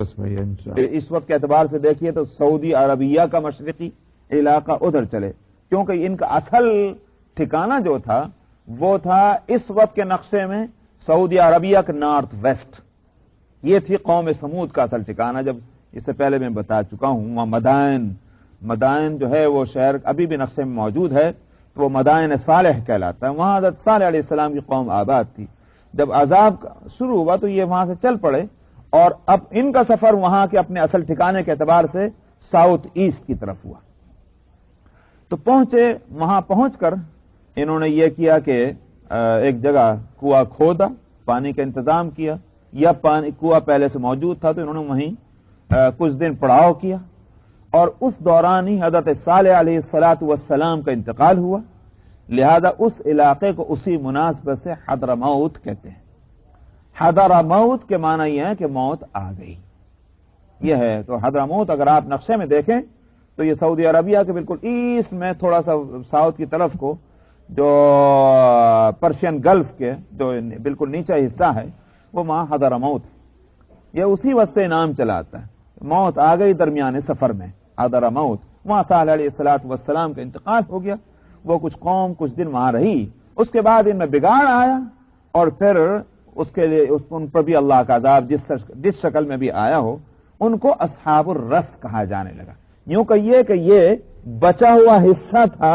اس وقت کے اعتبار سے دیکھیے تو سعودی عربیہ کا مشرقی علاقہ ادھر چلے، کیونکہ ان کا اصل ٹھکانہ جو تھا وہ تھا اس وقت کے نقشے میں سعودی عربیہ کا نارتھ ویسٹ، یہ تھی قوم سمود کا اصل ٹھکانہ۔ جب اس سے پہلے میں بتا چکا ہوں، وہاں مدائن جو ہے وہ شہر ابھی بھی نقشے میں موجود ہے، وہ مدائن صالح کہلاتا ہے، وہاں حضرت صالح علیہ السلام کی قوم آباد تھی۔ جب عذاب شروع ہوا تو یہ وہاں سے چل پڑے، اور اب ان کا سفر وہاں کے اپنے اصل ٹھکانے کے اعتبار سے ساؤتھ ایسٹ کی طرف ہوا۔ تو پہنچے، وہاں پہنچ کر انہوں نے یہ کیا کہ ایک جگہ کنواں کھودا، پانی کا انتظام کیا، یا کنواں پہلے سے موجود تھا تو انہوں نے وہیں کچھ دن پڑاؤ کیا، اور اس دوران ہی حضرت صالح علیہ السلام کا انتقال ہوا، لہذا اس علاقے کو اسی مناسبت سے حضرموت کہتے ہیں۔ حضرموت کے معنی یہ ہے کہ موت آ گئی، یہ ہے۔ تو حضرموت اگر آپ نقشے میں دیکھیں تو یہ سعودی عربیہ کے بالکل ایسٹ میں تھوڑا سا ساؤتھ کی طرف کو جو پرشین گلف کے جو بالکل نیچا حصہ ہے وہ وہاں حضرموت، یہ اسی وقت سے نام چلاتا ہے۔ موت آ گئی درمیان سفر میں، حضرموت، وہاں صالح علیہ السلام کا انتقال ہو گیا۔ وہ کچھ قوم کچھ دن وہاں رہی، اس کے بعد ان میں بگاڑ آیا، اور پھر اس کے لیے ان پر بھی اللہ کا عذاب جس شکل میں بھی آیا ہو، ان کو اصحاب الرس کہا جانے لگا۔ یوں کہیے کہ یہ بچا ہوا حصہ تھا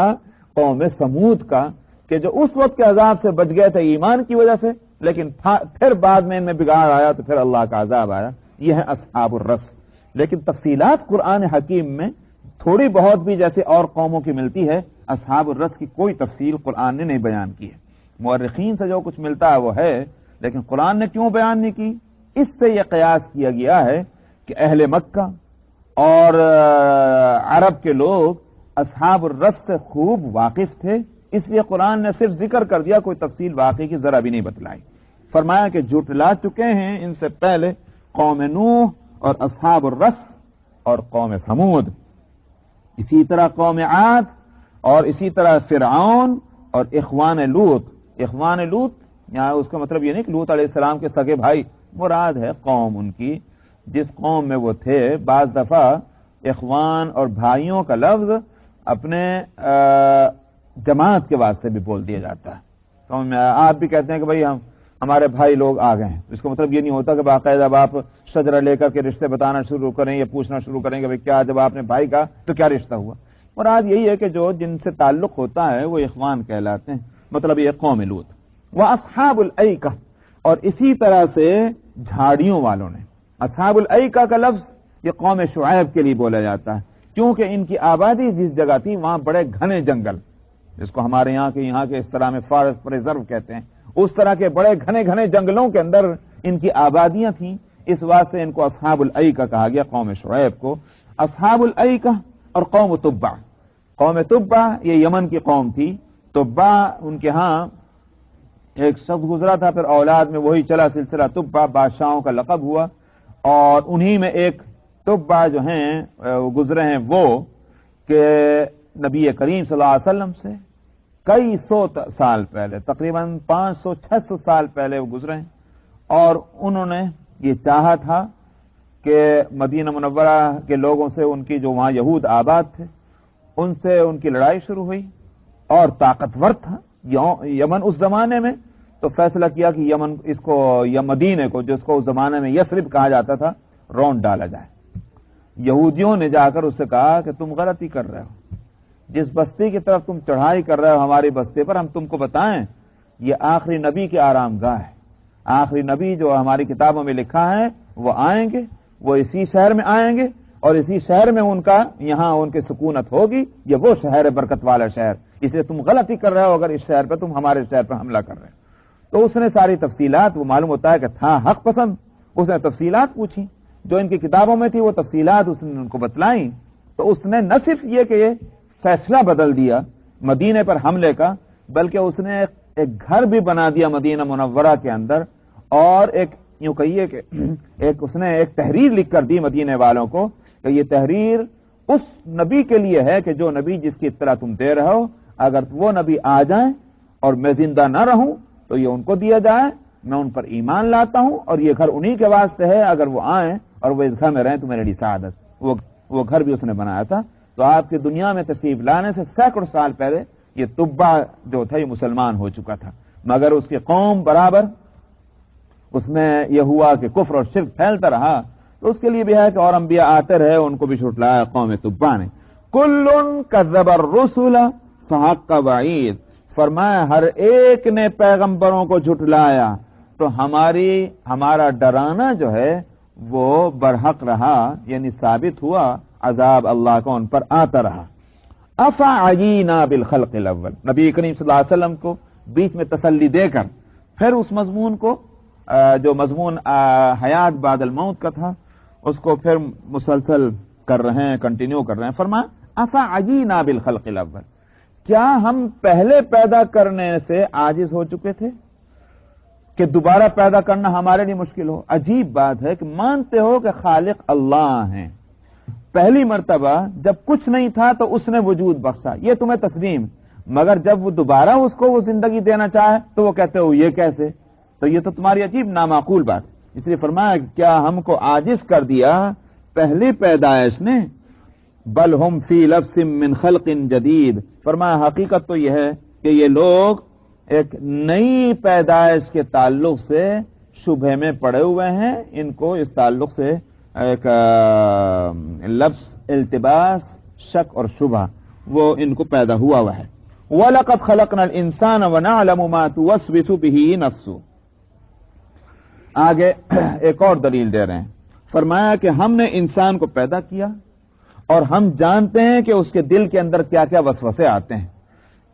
قوم سمود کا، کہ جو اس وقت کے عذاب سے بچ گئے تھے ایمان کی وجہ سے، لیکن پھر بعد میں ان میں بگاڑ آیا تو پھر اللہ کا عذاب آیا۔ یہ ہے اصحاب الرس۔ لیکن تفصیلات قرآن حکیم میں تھوڑی بہت بھی جیسے اور قوموں کی ملتی ہے، اصحاب الرس کی کوئی تفصیل قرآن نے نہیں بیان کی ہے۔ مورخین سے جو کچھ ملتا ہے وہ ہے، لیکن قرآن نے کیوں بیان نہیں کی؟ اس سے یہ قیاس کیا گیا ہے کہ اہل مکہ اور عرب کے لوگ اصحاب الرس سے خوب واقف تھے، اس لیے قرآن نے صرف ذکر کر دیا، کوئی تفصیل واقعی کی ذرا بھی نہیں بتلائی۔ فرمایا کہ جھٹلا چکے ہیں ان سے پہلے قوم نوح اور اصحاب الرس اور قوم سمود، اسی طرح قوم عاد، اور اسی طرح فرعون اور اخوان لوط۔ اخوان لوط یہاں اس کا مطلب یہ نہیں کہ لوط علیہ السلام کے سگے بھائی، مراد ہے قوم ان کی جس قوم میں وہ تھے۔ بعض دفعہ اخوان اور بھائیوں کا لفظ اپنے جماعت کے واسطے بھی بول دیا جاتا ہے۔ تو آپ بھی کہتے ہیں کہ بھائی ہمارے بھائی لوگ آ گئے ہیں، اس کا مطلب یہ نہیں ہوتا کہ باقاعدہ اب آپ شجرہ لے کر کے رشتے بتانا شروع کریں یا پوچھنا شروع کریں کہ بھائی کیا جب آپ نے بھائی کہا تو کیا رشتہ ہوا۔ مراد یہی ہے کہ جو جن سے تعلق ہوتا ہے وہ اخوان کہلاتے ہیں، مطلب یہ قوم لوط۔ واصحاب الایکہ، اور اسی طرح سے جھاڑیوں والوں نے۔ اصحاب الایکہ کا لفظ یہ قوم شعیب کے لیے بولا جاتا ہے، کیونکہ ان کی آبادی جس جگہ تھی وہاں بڑے گھنے جنگل، جس کو ہمارے یہاں کے اس طرح میں فارسٹ ریزرو کہتے ہیں، اس طرح کے بڑے گھنے جنگلوں کے اندر ان کی آبادیاں تھیں، اس واسطے ان کو اصحاب الایکہ کہا گیا، قوم شعیب کو۔ اصحاب الایکہ اور قوم تبع، قوم تبع یہ یمن کی قوم تھی۔ تبع ان کے ہاں ایک شخص گزرا تھا، پھر اولاد میں وہی چلا سلسلہ، تبع بادشاہوں کا لقب ہوا، اور انہی میں ایک تبع جو ہیں گزرے ہیں وہ کہ نبی کریم صلی اللہ علیہ وسلم سے کئی سو سال پہلے، تقریباً 500-600 سال پہلے وہ گزرے ہیں، اور انہوں نے یہ چاہا تھا کہ مدینہ منورہ کے لوگوں سے، ان کی جو وہاں یہود آباد تھے، ان سے ان کی لڑائی شروع ہوئی، اور طاقتور تھا یمن اس زمانے میں، تو فیصلہ کیا کہ یمن اس کو یا مدینے کو، جس کو اس زمانے میں یثرب کہا جاتا تھا، رونڈ ڈالا جائے۔ یہودیوں نے جا کر اس سے کہا کہ تم غلطی کر رہے ہو، جس بستی کی طرف تم چڑھائی کر رہے ہو ہماری بستی پر، ہم تم کو بتائیں یہ آخری نبی کی آرام گاہ ہے۔ آخری نبی جو ہماری کتابوں میں لکھا ہے وہ آئیں گے، وہ اسی شہر میں آئیں گے، اور اسی شہر میں ان کا یہاں ان کی سکونت ہوگی، یہ وہ شہر ہے برکت والا شہر، اس لیے تم غلطی کر رہے ہو اگر اس شہر پہ تم ہمارے شہر پر حملہ کر رہے ہو۔ تو اس نے ساری تفصیلات، وہ معلوم ہوتا ہے کہ تھا حق پسند، اس نے تفصیلات پوچھی جو ان کی کتابوں میں تھی، وہ تفصیلات اس نے ان کو بتلائیں۔ تو اس نے نہ صرف یہ کہ یہ فیصلہ بدل دیا مدینے پر حملے کا، بلکہ اس نے ایک گھر بھی بنا دیا مدینہ منورہ کے اندر، اور ایک یوں کہیے کہ اس نے ایک تحریر لکھ کر دی مدینے والوں کو کہ یہ تحریر اس نبی کے لیے ہے کہ جو نبی جس کی اطلاع تم دے رہے ہو، اگر وہ نبی آ جائیں اور میں زندہ نہ رہوں تو یہ ان کو دیا جائے، میں ان پر ایمان لاتا ہوں، اور یہ گھر انہی کے واسطے ہے، اگر وہ آئیں اور وہ اس گھر میں رہیں تو میرے لیے سعادت. وہ گھر بھی اس نے بنایا تھا. تو آپ کی دنیا میں تشریف لانے سے سینکڑوں سال پہلے یہ تبع جو تھا یہ مسلمان ہو چکا تھا، مگر اس کی قوم برابر اس میں یہ ہوا کہ کفر اور شرک پھیلتا رہا. تو اس کے لیے بھی ہے کہ اور انبیاء آتے رہے، ان کو بھی جھٹلایا قوم تبع نے. کل کذب الرسل فحق وعید، فرمایا ہر ایک نے پیغمبروں کو جھٹلایا تو ہمارا ڈرانا جو ہے وہ برحق رہا، یعنی ثابت ہوا، عذاب اللہ کا ان پر آتا رہا. افعینا بالخلق الاول، نبی کریم صلی اللہ علیہ وسلم کو بیچ میں تسلی دے کر پھر اس مضمون کو جو مضمون حیات بعد الموت کا تھا اس کو پھر مسلسل کر رہے ہیں، کنٹینیو کر رہے ہیں. فرمایا افعینا بالخلق الاول، کیا ہم پہلے پیدا کرنے سے عاجز ہو چکے تھے کہ دوبارہ پیدا کرنا ہمارے لیے مشکل ہو؟ عجیب بات ہے کہ مانتے ہو کہ خالق اللہ ہیں، پہلی مرتبہ جب کچھ نہیں تھا تو اس نے وجود بخشا، یہ تمہیں تسلیم، مگر جب وہ دوبارہ اس کو وہ زندگی دینا چاہے تو وہ کہتے ہو یہ کیسے؟ تو یہ تو تمہاری عجیب نامعقول بات. اس لیے فرمایا کیا ہم کو عاجز کر دیا پہلی پیدائش نے؟ بل ہم فی لبس من خلق جدید، فرمایا حقیقت تو یہ ہے کہ یہ لوگ ایک نئی پیدائش کے تعلق سے شبہ میں پڑے ہوئے ہیں. ان کو اس تعلق سے ایک لفظ التباس، شک اور شبہ وہ ان کو پیدا ہوا ہے. وَلَقَدْ خَلَقْنَا الْإِنسَانَ وَنَعْلَمُ مَا تُوَسْوِسُ بِهِ نَفْسُهُ. آگے ایک اور دلیل دے رہے ہیں، فرمایا کہ ہم نے انسان کو پیدا کیا اور ہم جانتے ہیں کہ اس کے دل کے اندر کیا کیا وسوسے آتے ہیں.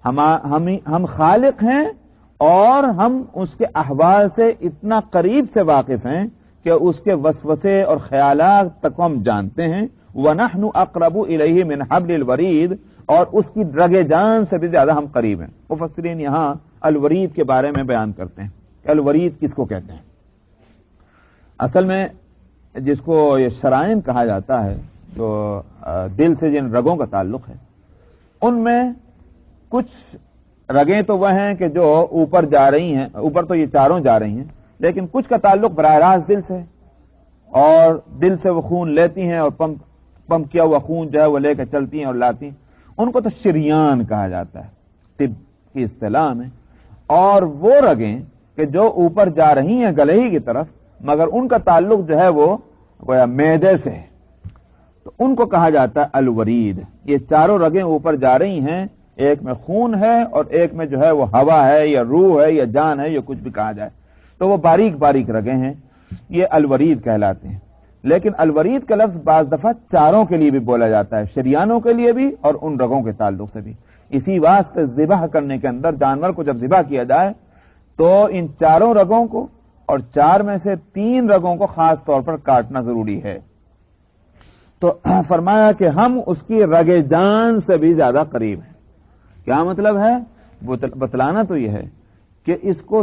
ہم خالق ہیں اور ہم اس کے احوال سے اتنا قریب سے واقف ہیں کہ اس کے وسوسے اور خیالات تک ہم جانتے ہیں. وَنَحْنُ أَقْرَبُ إِلَيْهِ مِنْ حَبْلِ الْوَرِيدِ، اور اس کی رگ جان سے بھی زیادہ ہم قریب ہیں. مفسرین یہاں الورید کے بارے میں بیان کرتے ہیں کہ الورید کس کو کہتے ہیں. اصل میں جس کو یہ شرائن کہا جاتا ہے، جو دل سے جن رگوں کا تعلق ہے، ان میں کچھ رگیں تو وہ ہیں کہ جو اوپر جا رہی ہیں، اوپر تو یہ چاروں جا رہی ہیں، لیکن کچھ کا تعلق براہ راست دل سے، اور دل سے وہ خون لیتی ہیں اور پمپ کیا ہوا خون جو ہے وہ لے کے چلتی ہیں اور لاتی ہیں. ان کو تو شریان کہا جاتا ہے طب کی اصطلاح میں. اور وہ رگیں کہ جو اوپر جا رہی ہیں گلے ہی کی طرف، مگر ان کا تعلق جو ہے وہ گویا معدے سے ہے، تو ان کو کہا جاتا ہے الورید. یہ چاروں رگیں اوپر جا رہی ہیں، ایک میں خون ہے اور ایک میں جو ہے وہ ہوا ہے یا روح ہے یا جان ہے یا کچھ بھی کہا جائے، تو وہ باریک باریک رگیں ہیں، یہ الورید کہلاتے ہیں. لیکن الورید کا لفظ بعض دفعہ چاروں کے لیے بھی بولا جاتا ہے، شریانوں کے لیے بھی اور ان رگوں کے تعلق سے بھی. اسی واسطے ذبح کرنے کے اندر جانور کو جب ذبح کیا جائے تو ان چاروں رگوں کو اور چار میں سے 3 رگوں کو خاص طور پر کاٹنا ضروری ہے. تو فرمایا کہ ہم اس کی رگ جان سے بھی زیادہ قریب ہیں. کیا مطلب ہے؟ بتلانا تو یہ ہے کہ اس کو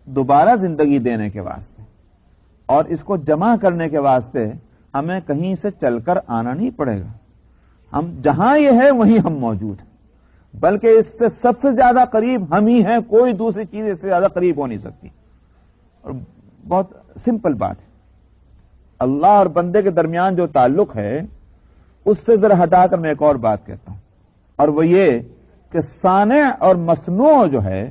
دوبارہ زندگی دینے کے واسطے اور اس کو جمع کرنے کے واسطے ہمیں کہیں سے چل کر آنا نہیں پڑے گا. ہم جہاں یہ ہے وہیں ہم موجود ہیں، بلکہ اس سے سب سے زیادہ قریب ہم ہی ہیں، کوئی دوسری چیز اس سے زیادہ قریب ہو نہیں سکتی. اور بہت سمپل بات ہے، اللہ اور بندے کے درمیان جو تعلق ہے اس سے ذرا ہٹا کر میں ایک اور بات کہتا ہوں، اور وہ یہ کہ صانع اور مصنوع جو ہے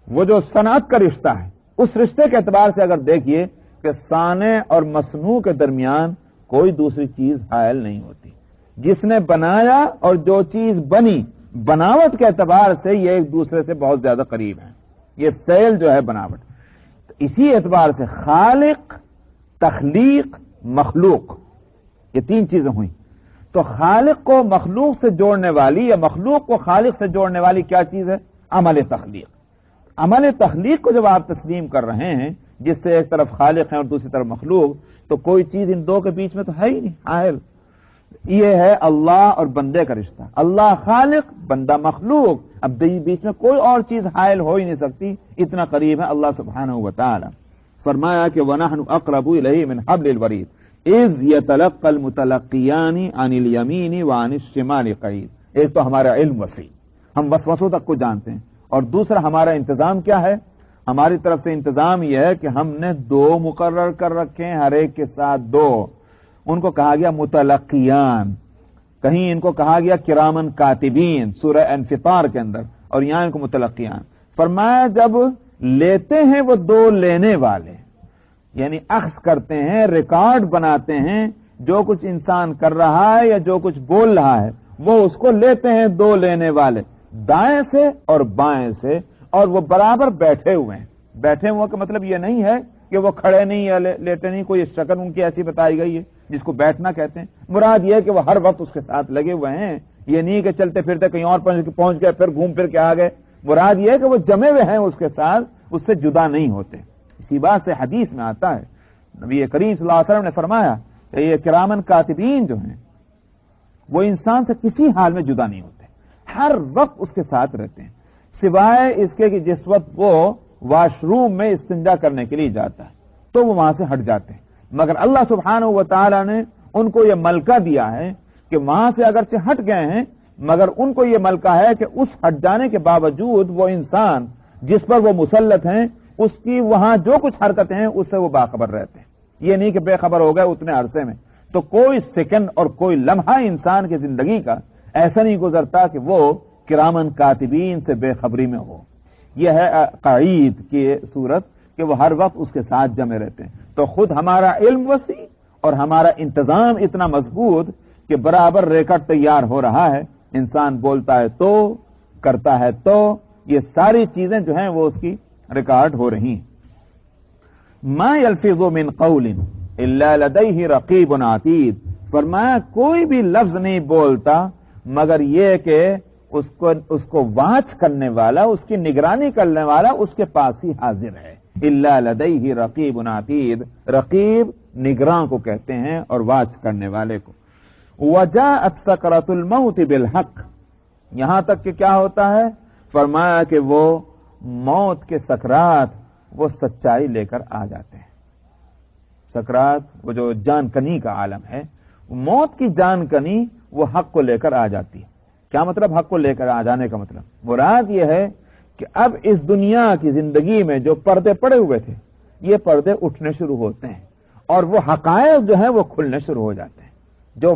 وہ جو صنعت کا رشتہ ہے، اس رشتے کے اعتبار سے اگر دیکھیے کہ صانع اور مصنوع کے درمیان کوئی دوسری چیز حائل نہیں ہوتی. جس نے بنایا اور جو چیز بنی، بناوٹ کے اعتبار سے یہ ایک دوسرے سے بہت زیادہ قریب ہیں. یہ فعل جو ہے بناوٹ، تو اسی اعتبار سے خالق، تخلیق، مخلوق، یہ 3 چیزیں ہوئیں. تو خالق کو مخلوق سے جوڑنے والی یا مخلوق کو خالق سے جوڑنے والی کیا چیز ہے؟ عمل تخلیق. عمل تخلیق کو جب آپ تسلیم کر رہے ہیں، جس سے ایک طرف خالق ہیں اور دوسری طرف مخلوق، تو کوئی چیز ان دو کے بیچ میں تو ہے ہی نہیں حائل. یہ ہے اللہ اور بندے کا رشتہ، اللہ خالق، بندہ مخلوق. اب بیچ میں کوئی اور چیز حائل ہو ہی نہیں سکتی، اتنا قریب ہے اللہ سبحانہ و تعالی. فرمایا کہ وَنَحْنُ أَقْرَبُ إِلَيْهِ مِنْ حَبْلِ الْوَرِيدِ إِذْ يَتَلَقَّى الْمُتَلَقِّيَانِ عَنِ الْيَمِينِ وَعَنِ الشِّمَالِ قَعِيدٌ. ایک تو ہمارا علم وسیع، ہم وسوسوں تک کو جانتے ہیں، اور دوسرا ہمارا انتظام کیا ہے؟ ہماری طرف سے انتظام یہ ہے کہ ہم نے 2 مقرر کر رکھے ہیں، ہر ایک کے ساتھ 2. ان کو کہا گیا متلقیان، کہیں ان کو کہا گیا کرامن کاتبین سورہ انفطار کے اندر، اور یہاں ان کو متلقیان. فرمایا جب لیتے ہیں وہ 2 لینے والے، یعنی اخذ کرتے ہیں، ریکارڈ بناتے ہیں، جو کچھ انسان کر رہا ہے یا جو کچھ بول رہا ہے وہ اس کو لیتے ہیں 2 لینے والے، دائیں سے اور بائیں سے، اور وہ برابر بیٹھے ہوئے ہیں. بیٹھے ہوئے کا مطلب یہ نہیں ہے کہ وہ کھڑے نہیں یا لیٹے نہیں، کوئی شکل ان کی ایسی بتائی گئی ہے جس کو بیٹھنا کہتے ہیں. مراد یہ ہے کہ وہ ہر وقت اس کے ساتھ لگے ہوئے ہیں، یہ نہیں کہ چلتے پھرتے کہیں اور پہنچ گئے پھر گھوم پھر کے آ گئے. مراد یہ ہے کہ وہ جمے ہوئے ہیں اس کے ساتھ، اس سے جدا نہیں ہوتے. اسی بات سے حدیث میں آتا ہے، نبی کریم صلی اللہ علیہ وسلم نے فرمایا کہ یہ کرامن کاتبین جو ہیں وہ انسان سے کسی حال میں جدا نہیں ہوتے، ہر وقت اس کے ساتھ رہتے ہیں، سوائے اس کے کہ جس وقت وہ واش روم میں استنجا کرنے کے لیے جاتا ہے تو وہ وہاں سے ہٹ جاتے ہیں. مگر اللہ سبحانہ و تعالی نے ان کو یہ ملکہ دیا ہے کہ وہاں سے اگرچہ ہٹ گئے ہیں مگر ان کو یہ ملکہ ہے کہ اس ہٹ جانے کے باوجود وہ انسان جس پر وہ مسلط ہیں اس کی وہاں جو کچھ حرکتیں ہیں اس سے وہ باخبر رہتے ہیں. یہ نہیں کہ بے خبر ہو گئے اتنے عرصے میں. تو کوئی سیکنڈ اور کوئی لمحہ انسان کی زندگی کا ایسا نہیں گزرتا کہ وہ کرامن کاتبین سے بے خبری میں ہو. یہ ہے قعید کی صورت کہ وہ ہر وقت اس کے ساتھ جمے رہتے ہیں. تو خود ہمارا علم وسیع اور ہمارا انتظام اتنا مضبوط کہ برابر ریکارڈ تیار ہو رہا ہے. انسان بولتا ہے تو، کرتا ہے تو، یہ ساری چیزیں جو ہیں وہ اس کی ریکارڈ ہو رہی ہیں. ما یلفظ من قول الا لدیہ رقیب عتید. فرمایا کوئی بھی لفظ نہیں بولتا مگر یہ کہ اس کو واچ کرنے والا، اس کی نگرانی کرنے والا اس کے پاس ہی حاضر ہے. الا لدیہ رقیب عتید، رقیب نگراں کو کہتے ہیں اور واچ کرنے والے کو. وجاءت سکرۃ الموت بالحق، یہاں تک کہ کیا ہوتا ہے، فرمایا کہ وہ موت کے سکرات وہ سچائی لے کر آ جاتے ہیں. سکرات وہ جو جان کنی کا عالم ہے، موت کی جان کنی وہ حق کو لے کر آ جاتی ہے. کیا مطلب حق کو لے کر آ جانے کا مطلب؟ مراد یہ ہے کہ اب اس دنیا کی زندگی میں جو پردے پڑے ہوئے تھے یہ پردے اٹھنے شروع ہوتے ہیں اور وہ حقائق جو ہیں وہ کھلنے شروع ہو جاتے ہیں. جو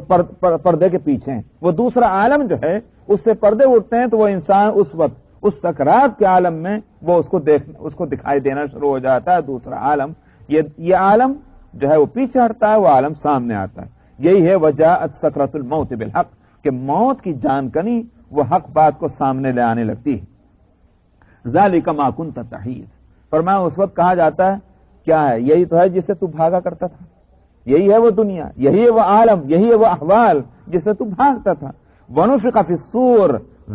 پردے کے پیچھے ہیں وہ دوسرا عالم جو ہے اس سے پردے اٹھتے ہیں تو وہ انسان اس وقت اس سکرات کے عالم میں وہ اس کو دکھائی دینا شروع ہو جاتا ہے دوسرا عالم. یہ عالم جو ہے وہ پیچھے ہٹتا ہے، وہ عالم سامنے آتا ہے. یہی ہے وجاءت سکرۃ الموت بالحق کہ موت کی جان کنی وہ حق بات کو سامنے لے آنے لگتی ہے. ذالک ما کنت تحید، فرمایا اس وقت کہا جاتا ہے کیا ہے، یہی تو ہے جس سے تو بھاگا کرتا تھا، یہی ہے وہ دنیا، یہی ہے وہ عالم، یہی ہے وہ احوال جس سے تو بھاگتا تھا. ونفخ فی الصور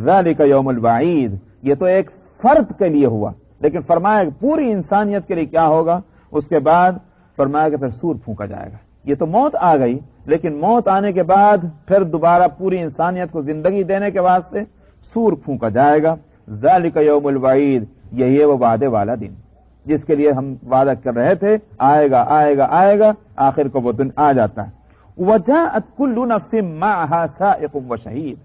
ذالک یوم الوعید، یہ تو ایک فرد کے لیے ہوا لیکن فرمایا کہ پوری انسانیت کے لیے کیا ہوگا. اس کے بعد فرمایا کہ پھر سور پھونکا جائے گا. یہ تو موت آ گئی لیکن موت آنے کے بعد پھر دوبارہ پوری انسانیت کو زندگی دینے کے واسطے سور پھونکا جائے گا. ذالک یوم الوعید، یہی ہے وہ وعدے والا دن جس کے لیے ہم وعدہ کر رہے تھے آئے گا آئے گا آئے گا، آخر کو وہ دن آ جاتا ہے. وجاءت کل نفس معها سائق وشہید،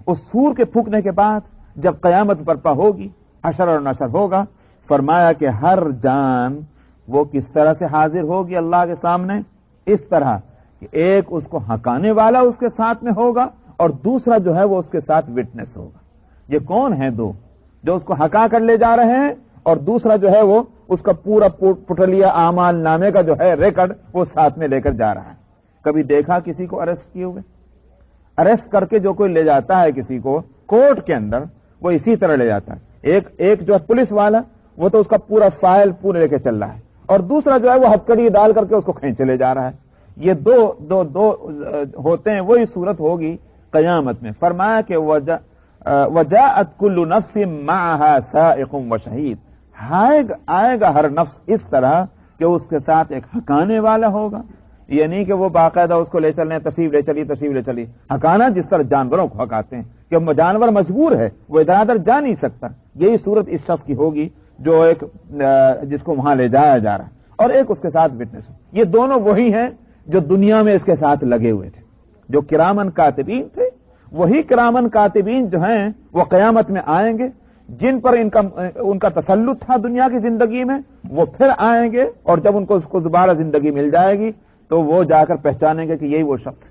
اس سور کے پھونکنے کے بعد جب قیامت برپا ہوگی، حشر اور نشر ہوگا، فرمایا کہ ہر جان وہ کس طرح سے حاضر ہوگی اللہ کے سامنے، اس طرح کہ ایک اس کو ہکانے والا اس کے ساتھ میں ہوگا اور دوسرا جو ہے وہ اس کے ساتھ وٹنس ہوگا. یہ کون ہیں دو جو اس کو ہکا کر لے جا رہے ہیں اور دوسرا جو ہے وہ اس کا پورا پٹلیا اعمال نامے کا جو ہے ریکارڈ وہ ساتھ میں لے کر جا رہا ہے. کبھی دیکھا کسی کو اریسٹ کیے ہوئے؟ اریسٹ کر کے جو کوئی لے جاتا ہے کسی کو کورٹ کے اندر وہ اسی طرح لے جاتا ہے. ایک جو ہے پولیس والا وہ تو اس کا پورا فائل پورے لے کے چل رہا ہے اور دوسرا جو ہے وہ ہتکڑی ڈال کر کے اس کو کھینچے لے جا رہا ہے. یہ دو ہوتے ہیں. وہی صورت ہوگی قیامت میں. فرمایا کہ وجاءت کل نفس معها سائق وشہید، آئے گا ہر نفس اس طرح کہ اس کے ساتھ ایک ہکانے والا ہوگا. یہ نہیں کہ وہ باقاعدہ اس کو لے چلنے تشریف لے چلی. ہکانا جس طرح جانوروں کو ہکاتے ہیں کہ جانور مجبور ہے، وہ ادھر ادھر جا نہیں سکتا. یہی صورت اس شخص کی ہوگی جو ایک جس کو وہاں لے جایا جا رہا ہے اور ایک اس کے ساتھ وٹنس. یہ دونوں وہی ہیں جو دنیا میں اس کے ساتھ لگے ہوئے تھے. جو کرامن کاتبین تھے وہی کرامن کاتبین جو ہیں وہ قیامت میں آئیں گے. جن پر ان کا تسلط تھا دنیا کی زندگی میں، وہ پھر آئیں گے، اور جب ان کو اس کو دوبارہ زندگی مل جائے گی تو وہ جا کر پہچانیں گے کہ یہی وہ شخص ہے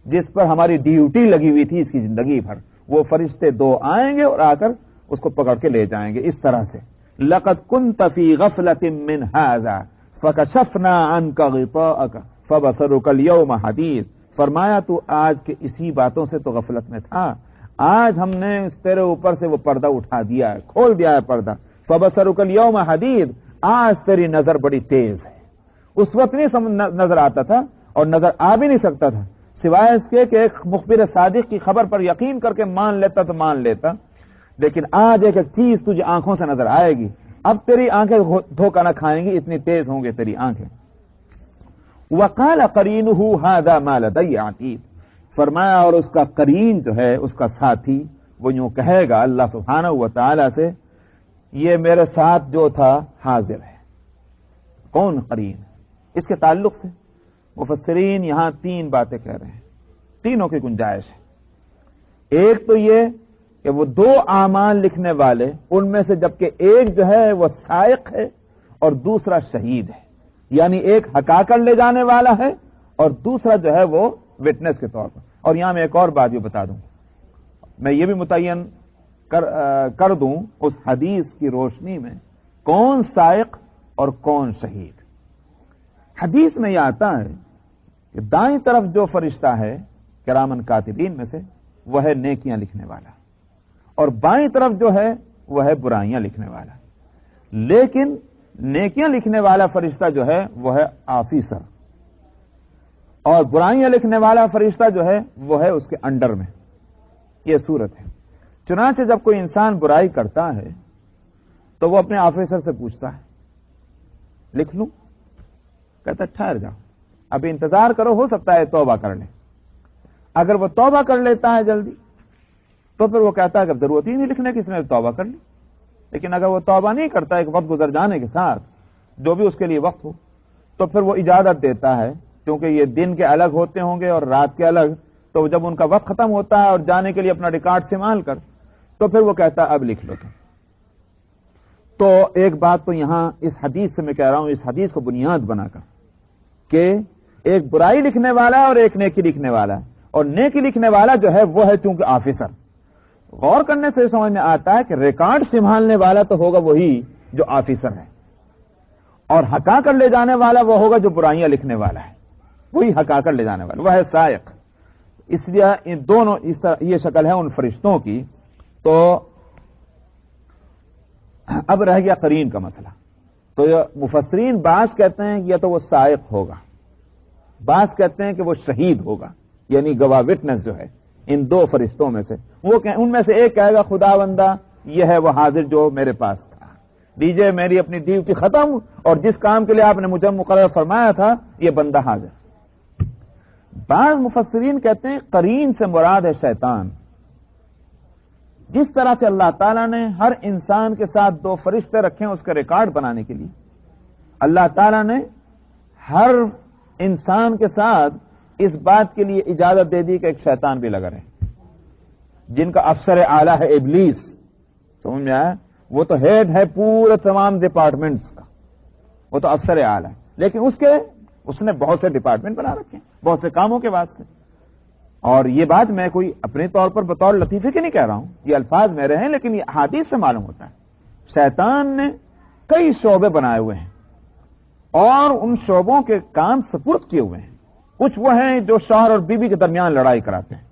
جس پر ہماری ڈیوٹی لگی ہوئی تھی اس کی زندگی بھر۔ وہ فرشتے دو آئیں گے اور آ کر اس کو پکڑ کے لے جائیں گے اس طرح سے۔ لَقَدْ كُنْتَ فِي غَفْلَةٍ مِّنْ هَٰذَا فَكَشَفْنَا عَنْكَ غِطَاءَكَ فَبَصَرُكَ الْيَوْمَ حَدِيدٌ۔ فرمایا تو آج کے اسی باتوں سے تو غفلت میں تھا، آج ہم نے تیرے اوپر سے وہ پردہ اٹھا دیا ہے، کھول دیا ہے پردہ۔ فَبَصَرُكَ الْيَوْمَ حَدِيدٌ، آج تیری نظر بڑی تیز ہے۔ اس وقت نہیں نظر آتا تھا اور نظر آ بھی نہیں سکتا تھا، سوائے اس کے کہ ایک مخبر صادق کی خبر پر یقین کر کے مان لیتا تو مان لیتا، لیکن آج ایک چیز تجھے آنکھوں سے نظر آئے گی، اب تیری آنکھیں دھوکہ نہ کھائیں گی، اتنی تیز ہوں گے تیری آنکھیں۔ وَقَالَ قَرِينُهُ هَٰذَا مَا لَدَيَّ عَتِيدٌ، فرمایا اور اس کا قرین جو ہے، اس کا ساتھی، وہ یوں کہے گا اللہ سبحانہ و تعالی سے، یہ میرے ساتھ جو تھا حاضر ہے۔ کون قرین؟ اس کے تعلق سے مفسرین یہاں تین باتیں کہہ رہے ہیں، تینوں کی گنجائش ہے۔ ایک تو یہ کہ وہ دو اعمال لکھنے والے، ان میں سے جبکہ ایک جو ہے وہ سائق ہے اور دوسرا شہید ہے، یعنی ایک ہکا کر لے جانے والا ہے اور دوسرا جو ہے وہ وٹنس کے طور پر۔ اور یہاں میں ایک اور بات بھی بتا دوں، میں یہ بھی متعین کر دوں اس حدیث کی روشنی میں کون سائق اور کون شہید۔ حدیث میں یہ آتا ہے کہ دائیں طرف جو فرشتہ ہے کرامن کاتبین میں سے وہ ہے نیکیاں لکھنے والا، اور بائیں طرف جو ہے وہ ہے برائیاں لکھنے والا، لیکن نیکیاں لکھنے والا فرشتہ جو ہے وہ ہے آفیسر، اور برائیاں لکھنے والا فرشتہ جو ہے وہ ہے اس کے انڈر میں۔ یہ صورت ہے۔ چنانچہ جب کوئی انسان برائی کرتا ہے تو وہ اپنے آفیسر سے پوچھتا ہے لکھ لوں؟ کہتا ہے ٹھہر جاؤ، ابھی انتظار کرو، ہو سکتا ہے توبہ کر لے۔ اگر وہ توبہ کر لیتا ہے جلدی تو پھر وہ کہتا ہے کہ ضرورت ہی نہیں لکھنے کی، اس نے توبہ کر لی۔ لیکن اگر وہ توبہ نہیں کرتا، ایک وقت گزر جانے کے ساتھ جو بھی اس کے لیے وقت ہو، تو پھر وہ اجازت دیتا ہے، کیونکہ یہ دن کے الگ ہوتے ہوں گے اور رات کے الگ، تو جب ان کا وقت ختم ہوتا ہے اور جانے کے لیے اپنا ریکارڈ سنبھال کر، تو پھر وہ کہتا ہے اب لکھ لو تم۔ تو ایک بات تو یہاں اس حدیث سے میں کہہ رہا ہوں، اس حدیث کو بنیاد بنا کر، کہ ایک برائی لکھنے والا اور ایک نیکی لکھنے والا، اور نیکی لکھنے والا جو ہے وہ ہے چونکہ آفیسر۔ غور کرنے سے سمجھ میں آتا ہے کہ ریکارڈ سنبھالنے والا تو ہوگا وہی جو آفیسر ہے، اور ہکا کر لے جانے والا وہ ہوگا جو برائیاں لکھنے والا ہے، وہی ہکا کر لے جانے والا، وہ ہے سائق۔ اس لیے ان دونوں اس طرح یہ شکل ہے ان فرشتوں کی۔ تو اب رہ گیا قرین کا مسئلہ۔ تو مفسرین بعض کہتے ہیں کہ یا تو وہ سائق ہوگا، بعض کہتے ہیں کہ وہ شہید ہوگا، یعنی گواہ وٹنس جو ہے ان دو فرشتوں میں سے، وہ ان میں سے ایک کہے گا خدا بندہ یہ ہے وہ حاضر جو میرے پاس تھا، دیجئے میری اپنی ڈیوٹی ختم، اور جس کام کے لیے آپ نے مجھے مقرر فرمایا تھا یہ بندہ حاضر۔ بعض مفسرین کہتے ہیں قرین سے مراد ہے شیطان۔ جس طرح سے اللہ تعالیٰ نے ہر انسان کے ساتھ دو فرشتے رکھے ہیں اس کا ریکارڈ بنانے کے لیے، اللہ تعالیٰ نے ہر انسان کے ساتھ اس بات کے لیے اجازت دے دی کہ ایک شیطان بھی لگا رہے، جن کا افسر اعلیٰ ہے ابلیس۔ سمجھ میں آیا؟ وہ تو ہیڈ ہے پورے تمام ڈپارٹمنٹس کا، وہ تو افسر اعلیٰ ہے، لیکن اس نے بہت سے ڈپارٹمنٹ بنا رکھے ہیں بہت سے کاموں کے واسطے۔ اور یہ بات میں کوئی اپنے طور پر بطور لطیفے کے نہیں کہہ رہا ہوں، یہ الفاظ میرے ہیں، لیکن یہ حدیث سے معلوم ہوتا ہے شیطان نے کئی شعبے بنائے ہوئے ہیں اور ان شعبوں کے کام سپرد کیے ہوئے ہیں۔ کچھ وہ ہیں جو شوہر اور بیوی کے درمیان لڑائی کراتے ہیں،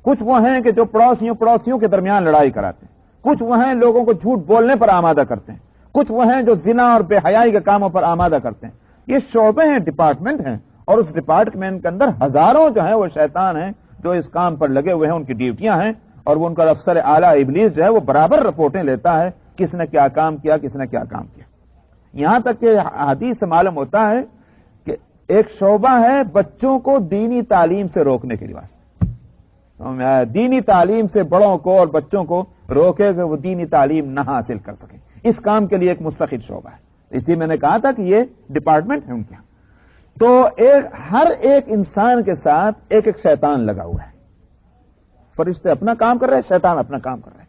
کچھ وہ ہیں کہ جو پڑوسیوں کے درمیان لڑائی کراتے ہیں، کچھ وہ ہیں لوگوں کو جھوٹ بولنے پر آمادہ کرتے ہیں، کچھ وہ ہیں جو زنا اور بے حیائی کے کاموں پر آمادہ کرتے ہیں۔ یہ شعبے ہیں، ڈپارٹمنٹ ہیں، اور اس ڈپارٹمنٹ کے اندر ہزاروں جو ہیں وہ شیطان ہیں جو اس کام پر لگے ہوئے ہیں، ان کی ڈیوٹیاں ہیں، اور وہ ان کا افسر اعلیٰ ابلیس جو ہے وہ برابر رپورٹیں لیتا ہے کس نے کیا کام کیا، کس نے کیا کام کیا۔ یہاں تک کہ حدیث سے معلوم ہوتا ہے کہ ایک شعبہ ہے بچوں کو دینی تعلیم سے روکنے کے لیے، دینی تعلیم سے بڑوں کو اور بچوں کو روکے کہ وہ دینی تعلیم نہ حاصل کر سکیں، اس کام کے لیے ایک مستقل شعبہ ہے۔ اس لیے میں نے کہا تھا کہ یہ ڈپارٹمنٹ ہے ان کے۔ تو ہر ایک انسان کے ساتھ ایک ایک شیطان لگا ہوا ہے، فرشتے اپنا کام کر رہے ہیں، شیطان اپنا کام کر رہے ہیں۔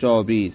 24,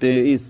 23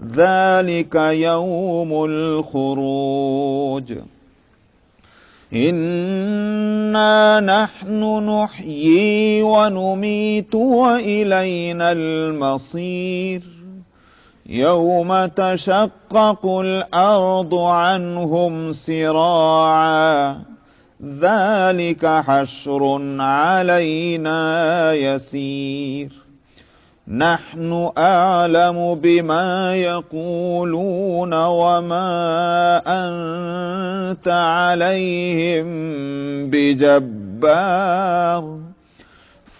ذلك يوم الخروج إنا نحن نحيي ونميت وإلينا المصير يوم تشقق الأرض عنهم سراعا ذلك حشر علينا يسير نحن أعلم بما يقولون وما أنت عليهم بجبار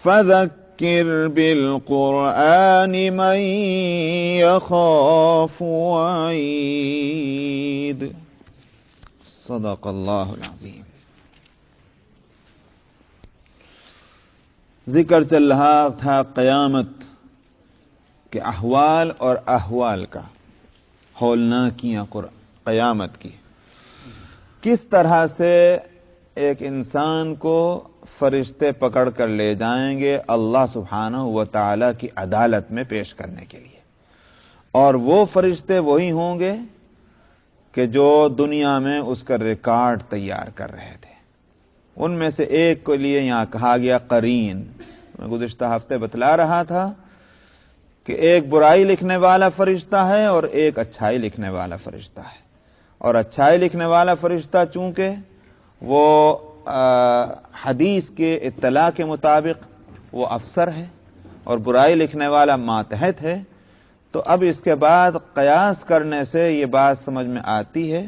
فذكر بالقرآن من يخاف وعيد صدق الله العظيم. ذکر چل رہا تھا قیامت کے احوال اور احوال کا، ہولناکیاں قیامت کی، کس طرح سے ایک انسان کو فرشتے پکڑ کر لے جائیں گے اللہ سبحانہ و تعالی کی عدالت میں پیش کرنے کے لیے، اور وہ فرشتے وہی ہوں گے کہ جو دنیا میں اس کا ریکارڈ تیار کر رہے تھے۔ ان میں سے ایک کے لیے یہاں کہا گیا قرین۔ میں گزشتہ ہفتے بتلا رہا تھا کہ ایک برائی لکھنے والا فرشتہ ہے اور ایک اچھائی لکھنے والا فرشتہ ہے، اور اچھائی لکھنے والا فرشتہ چونکہ وہ حدیث کے اطلاع کے مطابق وہ افسر ہے اور برائی لکھنے والا ماتحت ہے، تو اب اس کے بعد قیاس کرنے سے یہ بات سمجھ میں آتی ہے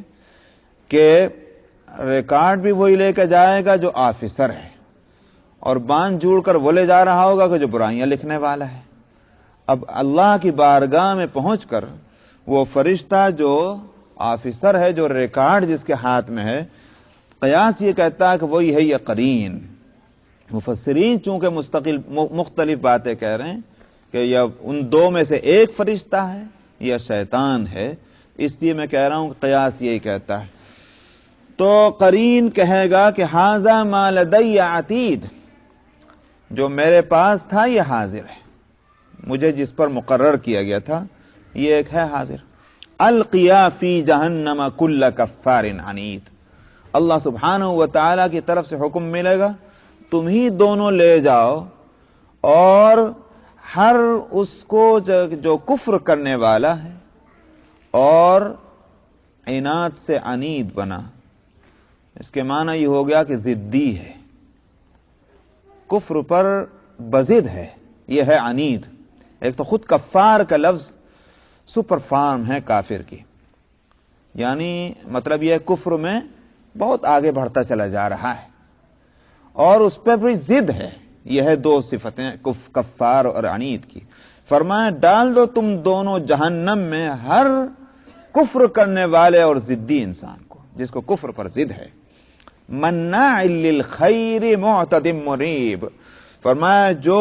کہ ریکارڈ بھی وہی لے کے جائے گا جو آفیسر ہے، اور باندھ جوڑ کر وہ لے جا رہا ہوگا کہ جو برائیاں لکھنے والا ہے۔ اب اللہ کی بارگاہ میں پہنچ کر وہ فرشتہ جو آفیسر ہے، جو ریکارڈ جس کے ہاتھ میں ہے، قیاس یہ کہتا ہے کہ وہی ہے یہ قرین۔ مفسرین چونکہ مختلف باتیں کہہ رہے ہیں کہ یا ان دو میں سے ایک فرشتہ ہے یا شیطان ہے، اس لیے میں کہہ رہا ہوں کہ قیاس یہی کہتا ہے۔ تو قرین کہے گا کہ ھذا ما لدی عتید، جو میرے پاس تھا یہ حاضر ہے، مجھے جس پر مقرر کیا گیا تھا یہ ایک ہے حاضر۔ القیا فی جہنم کل کفار عنید، اللہ سبحانہ و تعالی کی طرف سے حکم ملے گا تم ہی دونوں لے جاؤ، اور ہر اس کو جو کفر کرنے والا ہے اور عناد سے عنید بنا، اس کے معنی یہ ہو گیا کہ ضدی ہے، کفر پر بضد ہے، یہ ہے عنید۔ ایک تو خود کفار کا لفظ سپر فارم ہے کافر کی، یعنی مطلب یہ کفر میں بہت آگے بڑھتا چلا جا رہا ہے، اور اس پہ بھی ضد ہے۔ یہ ہے دو صفتیں کفار اور عنید کی۔ فرمایا ڈال دو تم دونوں جہنم میں ہر کفر کرنے والے اور ضدی انسان کو، جس کو کفر پر ضد ہے۔ مناع للخیر معتد مریب، فرمایا جو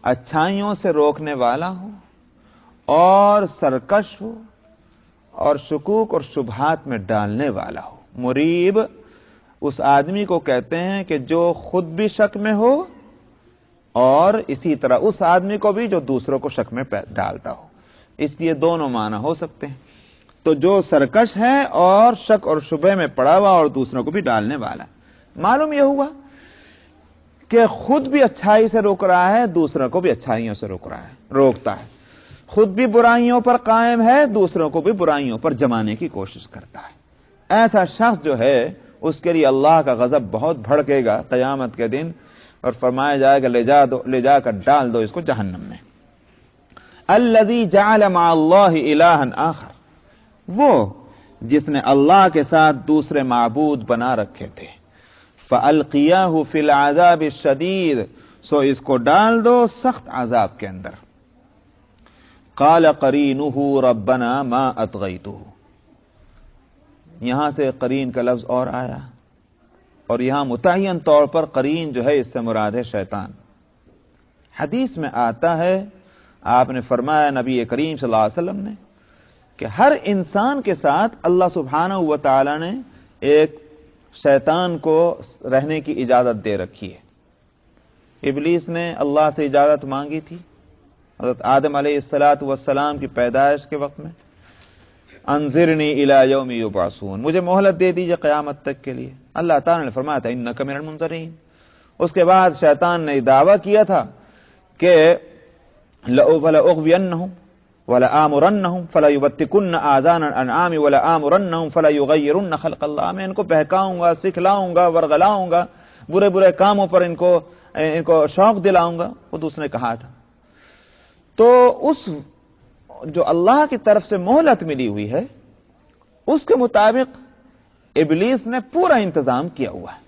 اچھائیوں سے روکنے والا ہو اور سرکش ہو اور شکوک اور شبہات میں ڈالنے والا ہو۔ مریب اس آدمی کو کہتے ہیں کہ جو خود بھی شک میں ہو اور اسی طرح اس آدمی کو بھی جو دوسروں کو شک میں ڈالتا ہو، اس لیے دونوں معنی ہو سکتے ہیں۔ تو جو سرکش ہے اور شک اور شبہ میں پڑا ہوا اور دوسروں کو بھی ڈالنے والا، معلوم یہ ہوا کہ خود بھی اچھائی سے روک رہا ہے، دوسروں کو بھی اچھائیوں سے روکتا ہے، خود بھی برائیوں پر قائم ہے، دوسروں کو بھی برائیوں پر جمانے کی کوشش کرتا ہے۔ ایسا شخص جو ہے اس کے لیے اللہ کا غضب بہت بھڑکے گا قیامت کے دن، اور فرمایا جائے گا لے جا کر ڈال دو اس کو جہنم میں۔ الذی جعل مع اللہ الہا آخر، وہ جس نے اللہ کے ساتھ دوسرے معبود بنا رکھے تھے۔ فَأَلْقِيَاهُ فِي الْعَذَابِ الشَّدِيدِ، سو اس کو ڈال دو سخت عذاب کے اندر۔ قَالَ قَرِينُهُ رَبَّنَا مَا أَطْغَيْتُهُ، یہاں سے قرین کا لفظ اور آیا، اور یہاں متعین طور پر قرین جو ہے اس سے مراد ہے شیطان۔ حدیث میں آتا ہے، آپ نے فرمایا نبی کریم صلی اللہ علیہ وسلم نے کہ ہر انسان کے ساتھ اللہ سبحانہ و تعالی نے ایک شیطان کو رہنے کی اجازت دے رکھی ہے۔ ابلیس نے اللہ سے اجازت مانگی تھی حضرت آدم علیہ السلام کی پیدائش کے وقت میں، انظرنی الی یوم یبعثون، مجھے مہلت دے دیجئے قیامت تک کے لیے۔ اللہ تعالیٰ نے فرمایا تھا انک من المنظرین۔ اس کے بعد شیطان نے دعویٰ کیا تھا کہ لأغوینہم ولآمرنہم فلیبتکن آذان الانعام ولآمرنہم فلیغیرن خلق اللہ، میں ان کو بہکاؤں گا، سکھلاؤں گا، ورغلاؤں گا، برے برے کاموں پر ان کو شوق دلاؤں گا، خود اس نے کہا تھا۔ تو اس جو اللہ کی طرف سے مہلت ملی ہوئی ہے اس کے مطابق ابلیس نے پورا انتظام کیا ہوا ہے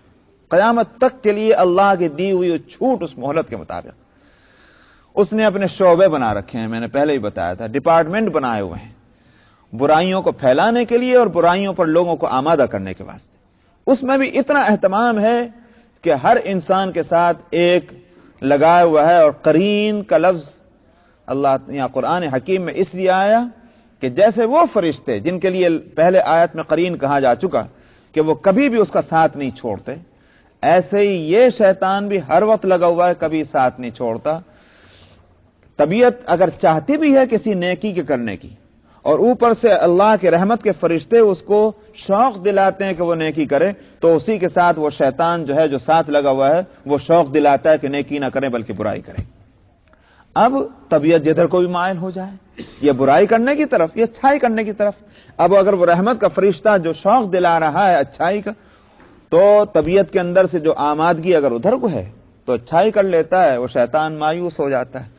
قیامت تک کے لیے۔ اللہ کی دی ہوئی چھوٹ اس مہلت کے مطابق اس نے اپنے شعبے بنا رکھے ہیں، میں نے پہلے ہی بتایا تھا، ڈپارٹمنٹ بنائے ہوئے ہیں برائیوں کو پھیلانے کے لیے اور برائیوں پر لوگوں کو آمادہ کرنے کے واسطے۔ اس میں بھی اتنا اہتمام ہے کہ ہر انسان کے ساتھ ایک لگایا ہوا ہے، اور قرین کا لفظ اللہ یہاں قرآن حکیم میں اس لیے آیا کہ جیسے وہ فرشتے جن کے لیے پہلے آیت میں قرین کہا جا چکا کہ وہ کبھی بھی اس کا ساتھ نہیں چھوڑتے، ایسے ہی یہ شیطان بھی ہر وقت لگا ہوا ہے، کبھی ساتھ نہیں چھوڑتا۔ طبیعت اگر چاہتی بھی ہے کسی نیکی کے کرنے کی، اور اوپر سے اللہ کے رحمت کے فرشتے اس کو شوق دلاتے ہیں کہ وہ نیکی کرے، تو اسی کے ساتھ وہ شیطان جو ہے جو ساتھ لگا ہوا ہے وہ شوق دلاتا ہے کہ نیکی نہ کرے بلکہ برائی کرے۔ اب طبیعت جدھر کو بھی مائل ہو جائے، یہ برائی کرنے کی طرف، یہ اچھائی کرنے کی طرف، اب اگر وہ رحمت کا فرشتہ جو شوق دلا رہا ہے اچھائی کا، تو طبیعت کے اندر سے جو آمادگی اگر ادھر کو ہے تو اچھائی کر لیتا ہے، وہ شیطان مایوس ہو جاتا ہے،